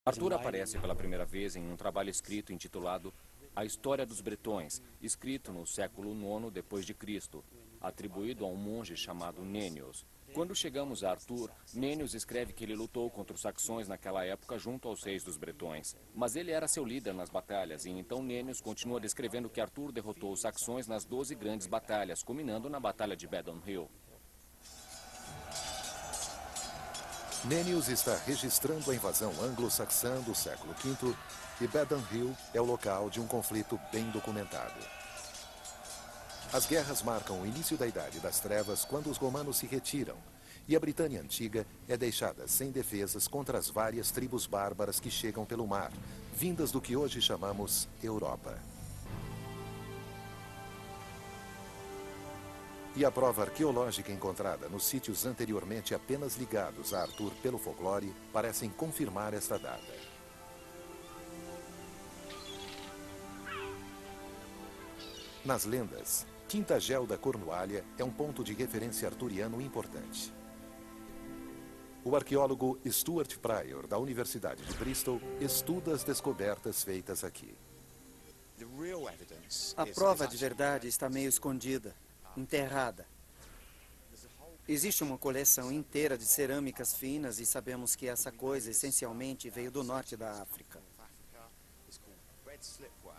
Arthur aparece pela primeira vez em um trabalho escrito intitulado A História dos Bretões, escrito no século IX d.C., atribuído a um monge chamado Nennius. Quando chegamos a Arthur, Nennius escreve que ele lutou contra os saxões naquela época junto aos reis dos bretões. Mas ele era seu líder nas batalhas, e então Nennius continua descrevendo que Arthur derrotou os saxões nas 12 grandes batalhas, culminando na Batalha de Badon Hill. Nennius está registrando a invasão anglo-saxã do século V e Badon Hill é o local de um conflito bem documentado. As guerras marcam o início da Idade das Trevas quando os romanos se retiram e a Britânia Antiga é deixada sem defesas contra as várias tribos bárbaras que chegam pelo mar, vindas do que hoje chamamos Europa. E a prova arqueológica encontrada nos sítios anteriormente apenas ligados a Arthur pelo folclore parecem confirmar esta data. Nas lendas, Tintagel da Cornualha é um ponto de referência arturiano importante. O arqueólogo Stuart Pryor, da Universidade de Bristol, estuda as descobertas feitas aqui. A prova de verdade está meio escondida. Enterrada. Existe uma coleção inteira de cerâmicas finas e sabemos que essa coisa essencialmente veio do norte da África.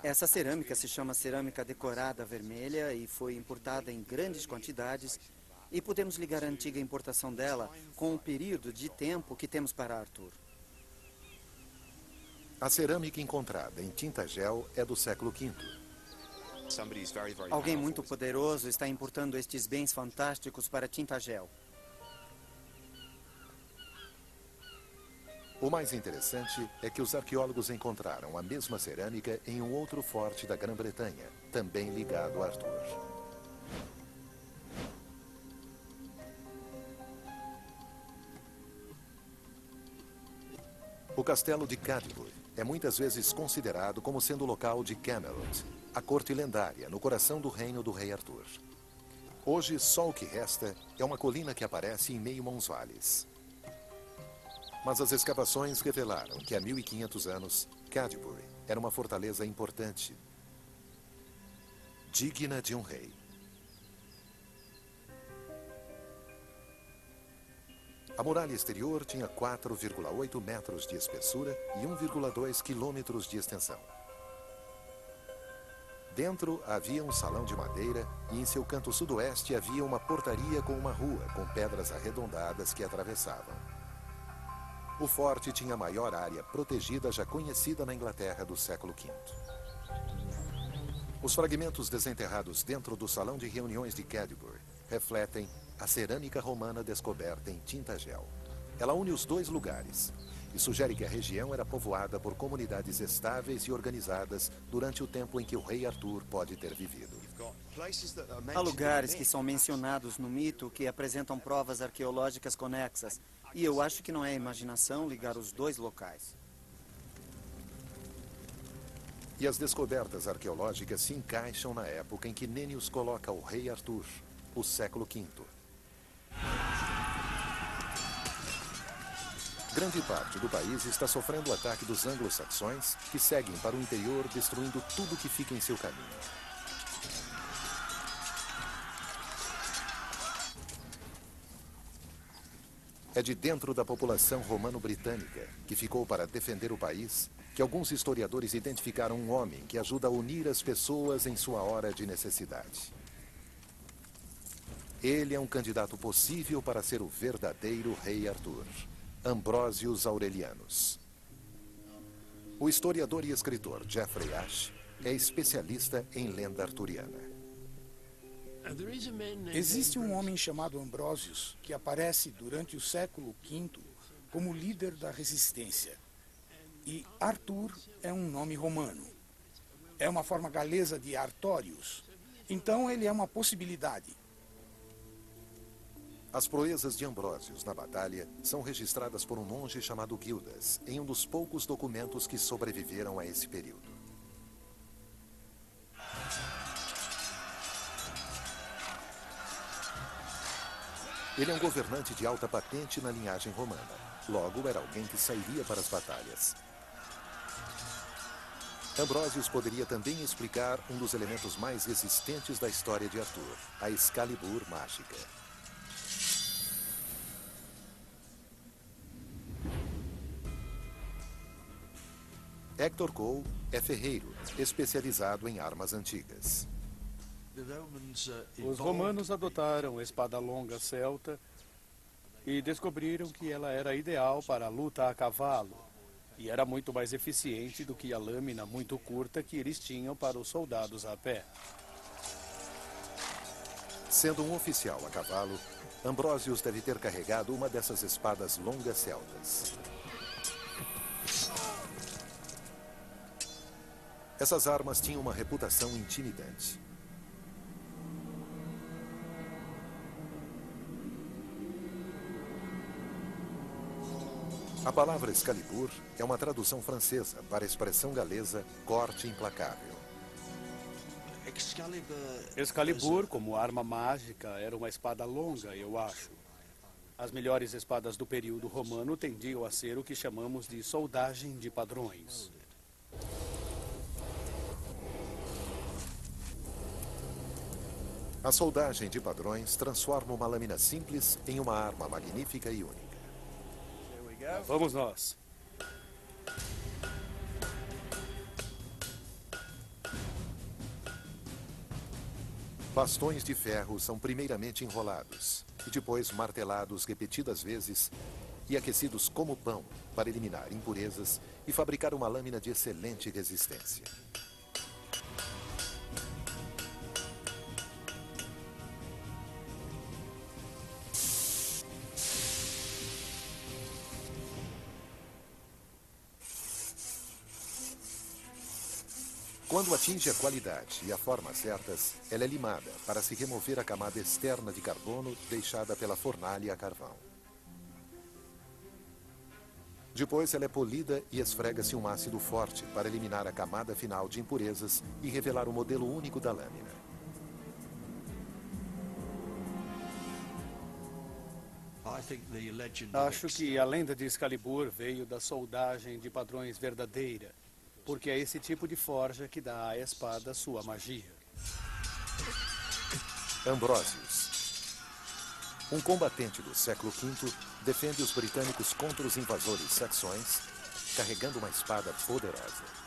Essa cerâmica se chama cerâmica decorada vermelha e foi importada em grandes quantidades e podemos ligar a antiga importação dela com o período de tempo que temos para Arthur. A cerâmica encontrada em Tintagel é do século V. Alguém muito poderoso está importando estes bens fantásticos para Tintagel. O mais interessante é que os arqueólogos encontraram a mesma cerâmica em um outro forte da Grã-Bretanha, também ligado a Arthur. O castelo de Cadbury é muitas vezes considerado como sendo o local de Camelot, a corte lendária no coração do reino do rei Arthur. Hoje, só o que resta é uma colina que aparece em meio a uns vales. Mas as escavações revelaram que há 1500 anos, Cadbury era uma fortaleza importante, digna de um rei. A muralha exterior tinha 4,8 metros de espessura e 1,2 quilômetros de extensão. Dentro havia um salão de madeira e em seu canto sudoeste havia uma portaria com uma rua com pedras arredondadas que atravessavam. O forte tinha a maior área protegida já conhecida na Inglaterra do século V. Os fragmentos desenterrados dentro do salão de reuniões de Cadbury refletem a cerâmica romana descoberta em Tintagel. Ela une os dois lugares e sugere que a região era povoada por comunidades estáveis e organizadas durante o tempo em que o rei Arthur pode ter vivido. Há lugares que são mencionados no mito que apresentam provas arqueológicas conexas, e eu acho que não é imaginação ligar os dois locais. E as descobertas arqueológicas se encaixam na época em que Nennius coloca o rei Arthur, o século V. Grande parte do país está sofrendo o ataque dos anglo-saxões, que seguem para o interior, destruindo tudo que fica em seu caminho. É de dentro da população romano-britânica, que ficou para defender o país, que alguns historiadores identificaram um homem que ajuda a unir as pessoas em sua hora de necessidade. Ele é um candidato possível para ser o verdadeiro rei Arthur. Ambrosius Aurelianus. O historiador e escritor Geoffrey Ashe é especialista em lenda arturiana. Existe um homem chamado Ambrosius que aparece durante o século V como líder da resistência. E Arthur é um nome romano. É uma forma galesa de Artorius. Então ele é uma possibilidade. As proezas de Ambrosius na batalha são registradas por um monge chamado Gildas, em um dos poucos documentos que sobreviveram a esse período. Ele é um governante de alta patente na linhagem romana. Logo, era alguém que sairia para as batalhas. Ambrosius poderia também explicar um dos elementos mais resistentes da história de Arthur, a Excalibur mágica. Hector Cole é ferreiro, especializado em armas antigas. Os romanos adotaram a espada longa celta e descobriram que ela era ideal para a luta a cavalo e era muito mais eficiente do que a lâmina muito curta que eles tinham para os soldados a pé. Sendo um oficial a cavalo, Ambrosius deve ter carregado uma dessas espadas longas celtas. Essas armas tinham uma reputação intimidante. A palavra Excalibur é uma tradução francesa para a expressão galesa corte implacável. Excalibur, como arma mágica, era uma espada longa, eu acho. As melhores espadas do período romano tendiam a ser o que chamamos de soldagem de padrões. A soldagem de padrões transforma uma lâmina simples em uma arma magnífica e única. Vamos nós. Bastões de ferro são primeiramente enrolados e depois martelados repetidas vezes e aquecidos como pão para eliminar impurezas e fabricar uma lâmina de excelente resistência. Quando atinge a qualidade e a forma certas, ela é limada para se remover a camada externa de carbono deixada pela fornalha a carvão. Depois ela é polida e esfrega-se um ácido forte para eliminar a camada final de impurezas e revelar o modelo único da lâmina. Acho que a lenda de Excalibur veio da soldagem de padrões verdadeira, porque é esse tipo de forja que dá à espada sua magia. Ambrosius, um combatente do século V, defende os britânicos contra os invasores saxões, carregando uma espada poderosa.